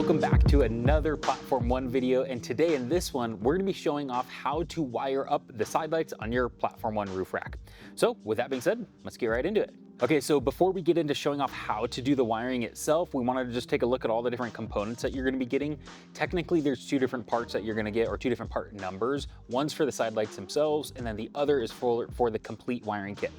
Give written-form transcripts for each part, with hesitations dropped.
welcome back to another Platform 1 video, and today in this one we're going to be showing off how to wire up the side lights on your Platform 1 roof rack. So with that being said, let's get right into it. Okay, so before we get into showing off how to do the wiring itself, we wanted to just take a look at all the different components that you're going to be getting. Technically there's two different parts that you're going to get, or two different part numbers. One's for the side lights themselves, and then the other is for the complete wiring kit.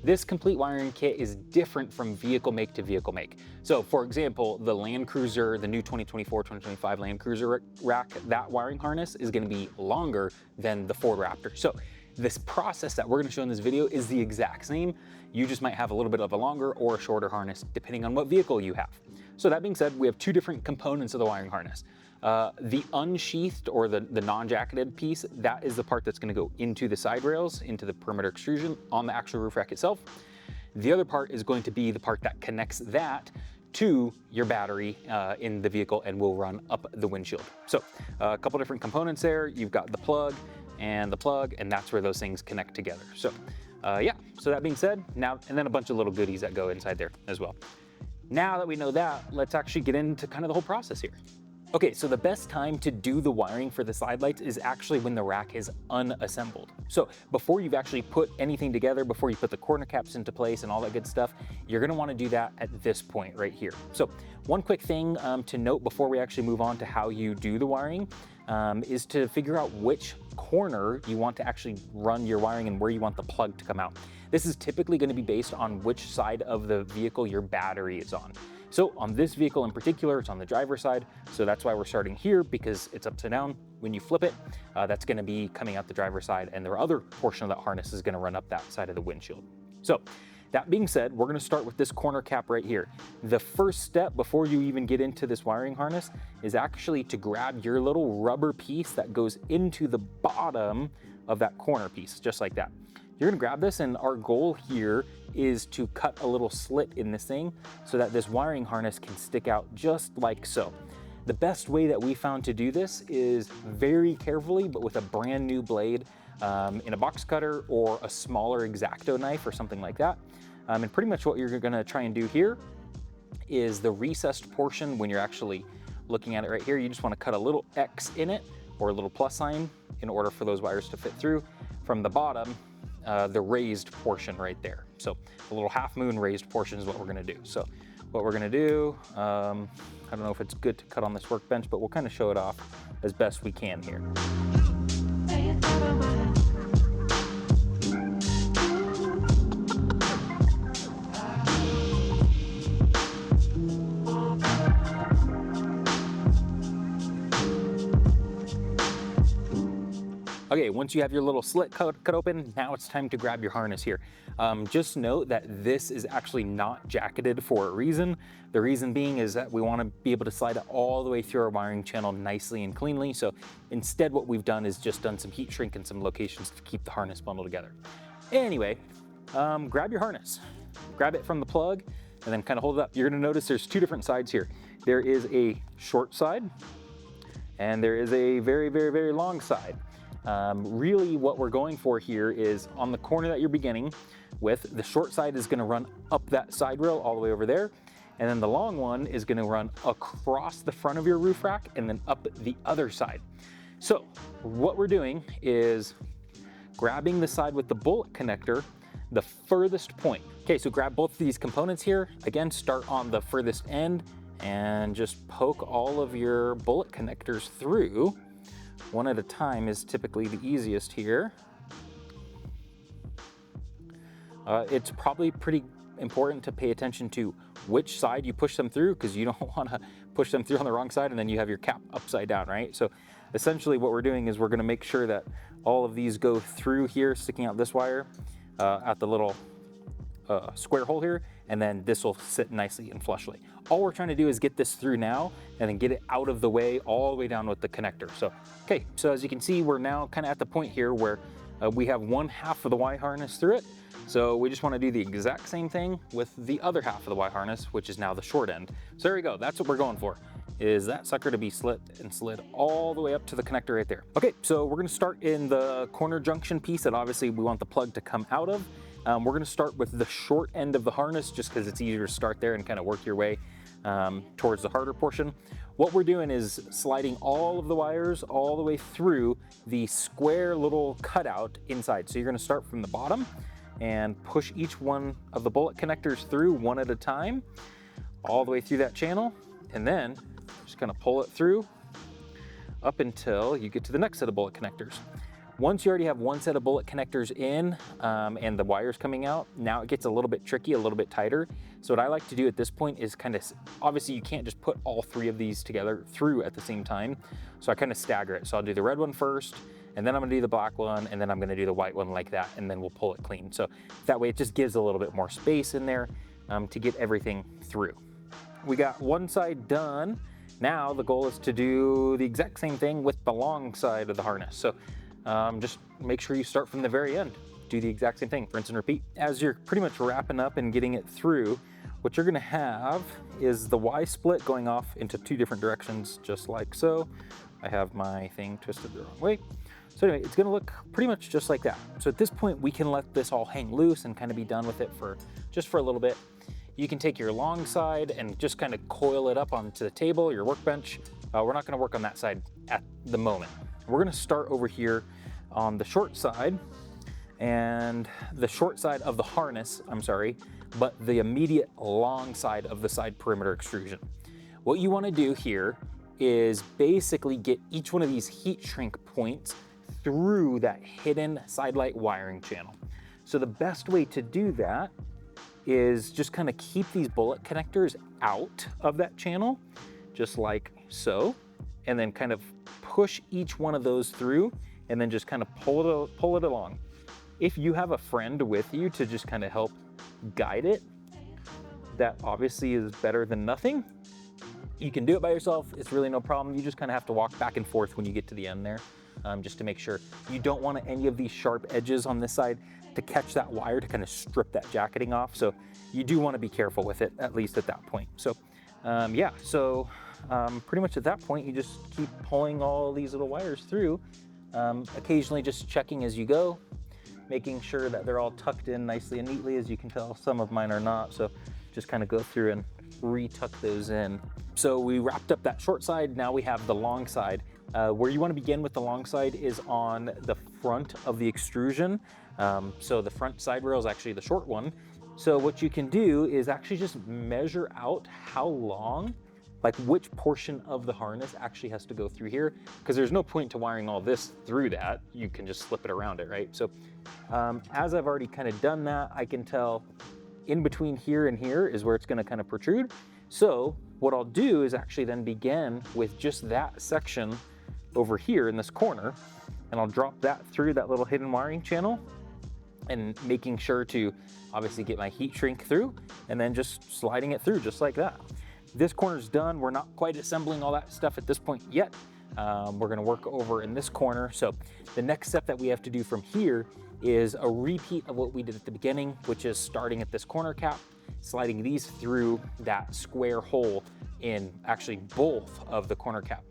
This complete wiring kit is different from vehicle make to vehicle make. So for example, the Land Cruiser, the new 2024-2025 Land Cruiser rack, that wiring harness is gonna be longer than the Ford Raptor. So this process that we're gonna show in this video is the exact same. You just might have a little bit of a longer or a shorter harness depending on what vehicle you have. So that being said, we have two different components of the wiring harness. The unsheathed or the non-jacketed piece, that is the part that's gonna go into the side rails, into the perimeter extrusion on the actual roof rack itself. The other part is going to be the part that connects that to your battery in the vehicle and will run up the windshield. So a couple different components there. You've got the plug, and that's where those things connect together. So yeah, so that being said, now, and then a bunch of little goodies that go inside there as well. Now that we know that, let's actually get into kind of the whole process here. Okay, so the best time to do the wiring for the side lights is actually when the rack is unassembled. So before you've actually put anything together, before you put the corner caps into place and all that good stuff, you're gonna wanna do that at this point right here. So one quick thing to note before we actually move on to how you do the wiring is to figure out which corner you want to actually run your wiring and where you want the plug to come out. This is typically gonna be based on which side of the vehicle your battery is on. So on this vehicle in particular, it's on the driver's side. So that's why we're starting here, because it's upside down. When you flip it, that's gonna be coming out the driver's side, and the other portion of that harness is gonna run up that side of the windshield. So that being said, we're gonna start with this corner cap right here. The first step before you even get into this wiring harness is actually to grab your little rubber piece that goes into the bottom of that corner piece, just like that. You're gonna grab this, and our goal here is to cut a little slit in this thing so that this wiring harness can stick out just like so. The best way that we found to do this is very carefully, but with a brand new blade in a box cutter or a smaller X-Acto knife or something like that. And pretty much what you're gonna try and do here is the recessed portion. When you're actually looking at it right here, you just wanna cut a little X in it or a little plus sign in order for those wires to fit through. From the bottom, the raised portion right there. So a little half moon raised portion is what we're gonna do. So what we're gonna do, I don't know if it's good to cut on this workbench, but we'll kind of show it off as best we can here. Okay, once you have your little slit cut open, now it's time to grab your harness here. Just note that this is actually not jacketed for a reason. The reason being is that we want to be able to slide it all the way through our wiring channel nicely and cleanly. So instead what we've done is just done some heat shrink in some locations to keep the harness bundled together. Anyway, grab your harness. Grab it from the plug and then kind of hold it up. You're gonna notice there's two different sides here. There is a short side and there is a very, very, very long side. Really what we're going for here is on the corner that you're beginning with, the short side is gonna run up that side rail all the way over there, and then the long one is gonna run across the front of your roof rack and then up the other side. So what we're doing is grabbing the side with the bullet connector, the furthest point. Okay, so grab both of these components here. Again, start on the furthest end and just poke all of your bullet connectors through. One at a time is typically the easiest here. It's probably pretty important to pay attention to which side you push them through, because you don't want to push them through on the wrong side and then you have your cap upside down, right? So essentially what we're doing is we're going to make sure that all of these go through here, sticking out this wire at the little square hole here, and then this will sit nicely and flushly. All we're trying to do is get this through now and then get it out of the way all the way down with the connector. So, okay, so as you can see, we're now kind of at the point here where we have one half of the Y harness through it. So we just want to do the exact same thing with the other half of the Y harness, which is now the short end. So there we go, that's what we're going for, is that sucker to be slit and slid all the way up to the connector right there. Okay, so we're gonna start in the corner junction piece that obviously we want the plug to come out of. We're gonna start with the short end of the harness just because it's easier to start there and kind of work your way towards the harder portion. What we're doing is sliding all of the wires all the way through the square little cutout inside. So you're going to start from the bottom and push each one of the bullet connectors through one at a time, all the way through that channel, and then just kind of pull it through up until you get to the next set of bullet connectors. Once you already have one set of bullet connectors in and the wires coming out, now it gets a little bit tricky, a little bit tighter. So what I like to do at this point is kind of, obviously you can't just put all three of these together through at the same time. So I kind of stagger it. So I'll do the red one first, and then I'm gonna do the black one, and then I'm gonna do the white one like that, and then we'll pull it clean. So that way it just gives a little bit more space in there to get everything through. We got one side done. Now the goal is to do the exact same thing with the long side of the harness. So just make sure you start from the very end. Do the exact same thing, rinse and repeat. As you're pretty much wrapping up and getting it through, what you're gonna have is the Y split going off into two different directions, just like so. I have my thing twisted the wrong way. So anyway, it's gonna look pretty much just like that. So at this point, we can let this all hang loose and kind of be done with it for just for a little bit. You can take your long side and just kind of coil it up onto the table, your workbench. We're not gonna work on that side at the moment. We're gonna start over here on the short side, and the short side of the harness, I'm sorry, but the immediate long side of the side perimeter extrusion. What you wanna do here is basically get each one of these heat shrink points through that hidden side light wiring channel. So the best way to do that is just kind of keep these bullet connectors out of that channel, just like so, and then kind of push each one of those through, and then just kind of pull it along. If you have a friend with you to just kind of help guide it, that obviously is better than nothing. You can do it by yourself, it's really no problem. You just kind of have to walk back and forth when you get to the end there, just to make sure. You don't want any of these sharp edges on this side to catch that wire to kind of strip that jacketing off. So you do want to be careful with it, at least at that point. So yeah, so pretty much at that point, you just keep pulling all these little wires through, occasionally just checking as you go, making sure that they're all tucked in nicely and neatly. As you can tell, some of mine are not, so just kind of go through and re-tuck those in. So we wrapped up that short side, now we have the long side. Where you want to begin with the long side is on the front of the extrusion. So the front side rail is actually the short one. So what you can do is actually just measure out how long, like which portion of the harness actually has to go through here, because there's no point to wiring all this through that. You can just slip it around it, right? So as I've already kind of done that, I can tell in between here and here is where it's going to kind of protrude. So what I'll do is actually then begin with just that section over here in this corner, and I'll drop that through that little hidden wiring channel, and making sure to obviously get my heat shrink through, and then just sliding it through just like that. This corner's done. We're not quite assembling all that stuff at this point yet. We're gonna work over in this corner. So the next step that we have to do from here is a repeat of what we did at the beginning, which is starting at this corner cap, sliding these through that square hole in actually both of the corner cap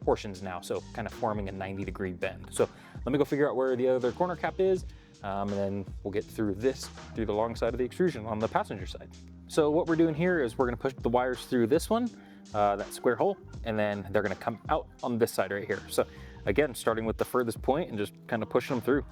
portions now. So kind of forming a 90-degree bend. So let me go figure out where the other corner cap is, and then we'll get through this, through the long side of the extrusion on the passenger side. So what we're doing here is we're gonna push the wires through this one, that square hole, and then they're gonna come out on this side right here. So again, starting with the furthest point and just kind of pushing them through.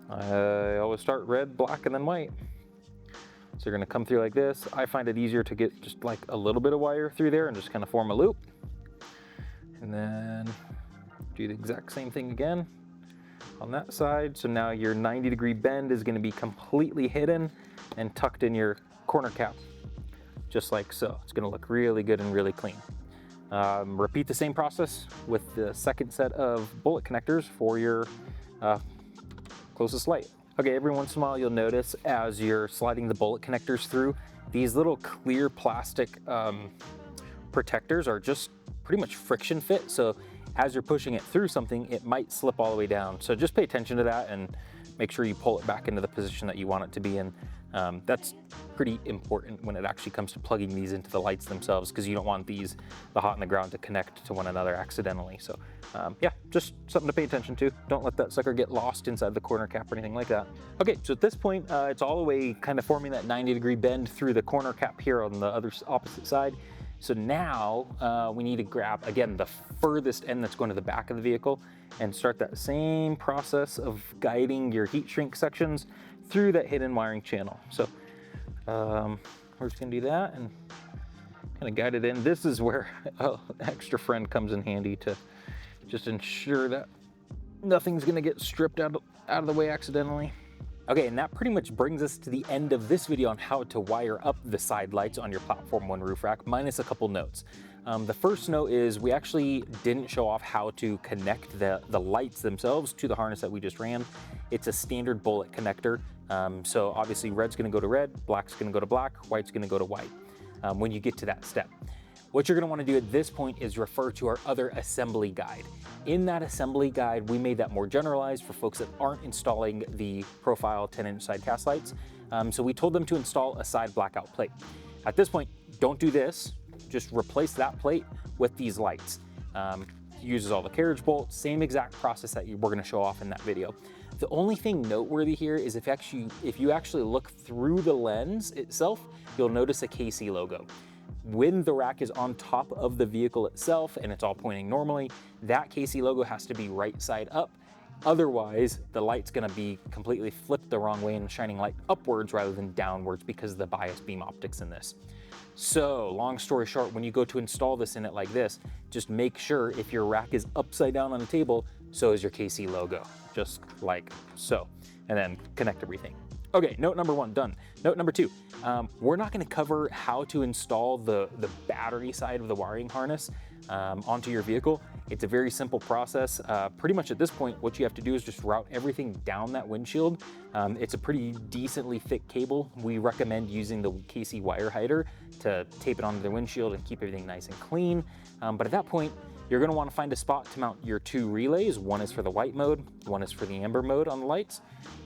I always start red, black, and then white. So you're gonna come through like this. I find it easier to get just like a little bit of wire through there and just kind of form a loop. And then do the exact same thing again on that side. So now your 90-degree bend is gonna be completely hidden and tucked in your corner cap, just like so. It's gonna look really good and really clean. Repeat the same process with the second set of bullet connectors for your closest light. Okay, every once in a while you'll notice as you're sliding the bullet connectors through, these little clear plastic protectors are just pretty much friction fit. So as you're pushing it through something, it might slip all the way down. So just pay attention to that and make sure you pull it back into the position that you want it to be in. That's pretty important when it actually comes to plugging these into the lights themselves, because you don't want these, the hot and the ground, to connect to one another accidentally. So yeah, just something to pay attention to. Don't let that sucker get lost inside the corner cap or anything like that. Okay, so at this point, it's all the way kind of forming that 90-degree bend through the corner cap here on the other opposite side. So now we need to grab, again, the furthest end that's going to the back of the vehicle and start that same process of guiding your heat shrink sections through that hidden wiring channel. So we're just gonna do that and kind of guide it in. This is where extra friend comes in handy to just ensure that nothing's gonna get stripped out of the way accidentally. Okay, and that pretty much brings us to the end of this video on how to wire up the side lights on your Platform 1 roof rack, minus a couple notes. The first note is we actually didn't show off how to connect the lights themselves to the harness that we just ran. It's a standard bullet connector. So obviously red's gonna go to red, black's gonna go to black, white's gonna go to white when you get to that step. What you're gonna wanna do at this point is refer to our other assembly guide. In that assembly guide, we made that more generalized for folks that aren't installing the profile 10-inch side cast lights. So we told them to install a side blackout plate. At this point, don't do this, just replace that plate with these lights. Uses all the carriage bolts, same exact process that we're gonna show off in that video. The only thing noteworthy here is if you actually look through the lens itself, you'll notice a KC logo. When the rack is on top of the vehicle itself and it's all pointing normally, that KC logo has to be right side up. Otherwise, the light's gonna be completely flipped the wrong way and shining light upwards rather than downwards because of the bias beam optics in this. So, long story short, when you go to install this in it like this, just make sure if your rack is upside down on the table, so is your KC logo, just like so, and then connect everything. Okay, note number one, done. Note number two, we're not gonna cover how to install the battery side of the wiring harness onto your vehicle. It's a very simple process. Pretty much at this point, what you have to do is just route everything down that windshield. It's a pretty decently thick cable. We recommend using the KC wire hider to tape it onto the windshield and keep everything nice and clean. But at that point, you're gonna wanna find a spot to mount your two relays. One is for the white mode, one is for the amber mode on the lights.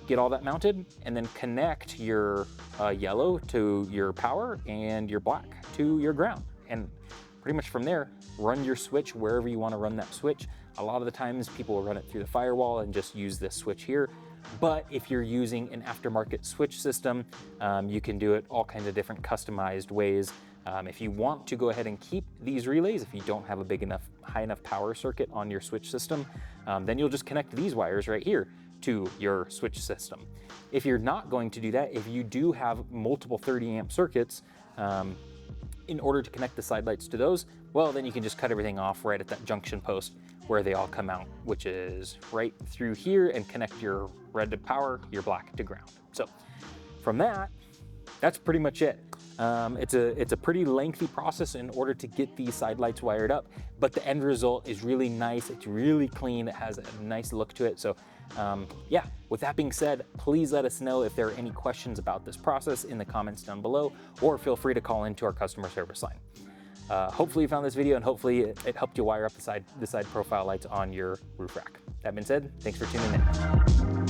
Get all that mounted and then connect your yellow to your power and your black to your ground. And pretty much from there, run your switch wherever you wanna run that switch. A lot of the times people will run it through the firewall and just use this switch here. But if you're using an aftermarket switch system, you can do it all kinds of different customized ways. If you want to go ahead and keep these relays, if you don't have a high enough power circuit on your switch system, then you'll just connect these wires right here to your switch system. If you're not going to do that, if you do have multiple 30 amp circuits, in order to connect the side lights to those, well, then you can just cut everything off right at that junction post where they all come out, which is right through here, and connect your red to power, your black to ground. So from that, that's pretty much it. It's a pretty lengthy process in order to get these side lights wired up, but the end result is really nice. It's really clean. It has a nice look to it. So yeah, with that being said, please let us know if there are any questions about this process in the comments down below, or feel free to call into our customer service line. Hopefully you found this video and hopefully it helped you wire up the side profile lights on your roof rack. That being said, thanks for tuning in.